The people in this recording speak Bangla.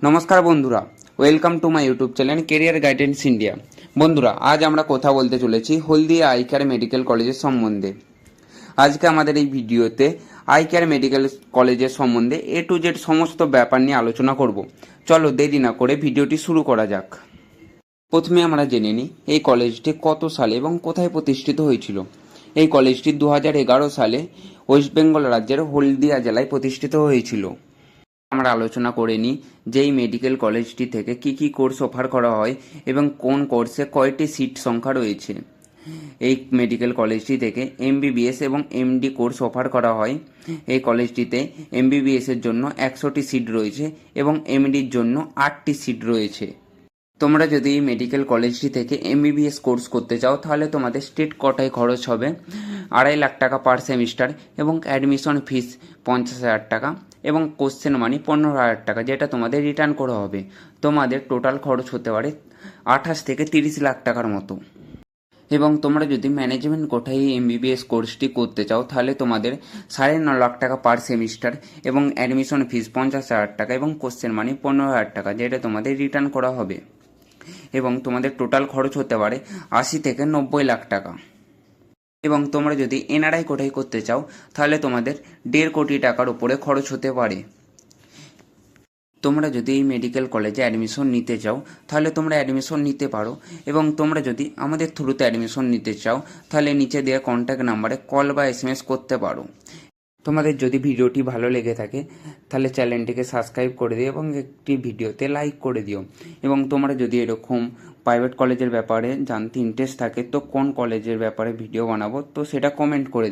নমস্কার বন্ধুরা, welcome to my YouTube channel career guidance India. বন্ধুরা, আজ আমরা কথা বলতে চলেছি হলদিয়া আই কেয়ার মেডিকেল কলেজের সম্বন্ধে। আজকে আমাদের এই ভিডিওতে আই কেয়ার মেডিকেল কলেজের সম্বন্ধে এ টু জেড সমস্ত ব্যাপার নিয়ে আলোচনা করব। চলো দেরি না করে ভিডিওটি শুরু করা যাক। প্রথমে আমরা জেনে নিই এই কলেজটি কত সালে এবং কোথায় প্রতিষ্ঠিত হয়েছিল। এই কলেজটি 2011 সালে ওয়েস্ট বেঙ্গল রাজ্যের হলদিয়া জেলায় প্রতিষ্ঠিত হয়েছিল। আমরা আলোচনা করে নিই যে এই মেডিকেল কলেজটি থেকে কি কি কোর্স অফার করা হয় এবং কোন কোর্সে কয়টি সিট সংখ্যা রয়েছে। এই মেডিকেল কলেজটি থেকে এমবিবিএস এবং এমডি কোর্স অফার করা হয়। এই কলেজটিতে এমবিবিএস এর জন্য 100টি সিট রয়েছে এবং এমডির জন্য 8টি সিট রয়েছে। তোমরা যদি এই মেডিকেল কলেজটি থেকে এমবিবিএস কোর্স করতে চাও তাহলে তোমাদের স্টেট কোটায় খরচ হবে 2.5 লাখ টাকা পার সেমিস্টার এবং অ্যাডমিশন ফিস 50,000 টাকা এবং কোশ্চেন মানি 15,000 টাকা, যেটা তোমাদের রিটার্ন করা হবে। তোমাদের টোটাল খরচ হতে পারে 28 থেকে 30 লাখ টাকার মতো। এবং তোমরা যদি ম্যানেজমেন্ট কোটায় এই এমবিবিএস কোর্সটি করতে চাও তাহলে তোমাদের 9.5 লাখ টাকা পার সেমিস্টার এবং অ্যাডমিশন ফিস 50,000 টাকা এবং কোশ্চেন মানি 15,000 টাকা, যেটা তোমাদের রিটার্ন করা হবে। এবং তোমাদের টোটাল খরচ হতে পারে 80 থেকে 90 লাখ টাকা। এবং তোমরা যদি এনআরআই কোটায় করতে চাও তাহলে তোমাদের 1.5 কোটি টাকার উপরে খরচ হতে পারে। তোমরা যদি এই মেডিকেল কলেজে অ্যাডমিশন নিতে চাও তাহলে তোমরা অ্যাডমিশন নিতে পারো। এবং তোমরা যদি আমাদের থ্রুতে অ্যাডমিশন নিতে চাও তাহলে নিচে দেওয়া কন্ট্যাক্ট নাম্বারে কল বা এসএমএস করতে পারো। তোমাদের যদি ভিডিওটি ভালো লেগে থাকে তাহলে চ্যানেলটিকে সাবস্ক্রাইব করে দিও এবং একটি ভিডিওতে লাইক করে দিও। এবং তোমরা যদি এরকম প্রাইভেট কলেজের ব্যাপারে জানতে ইন্টারেস্ট থাকে তো কোন কলেজের ব্যাপারে ভিডিও বানাবো তো সেটা কমেন্ট করে দিও।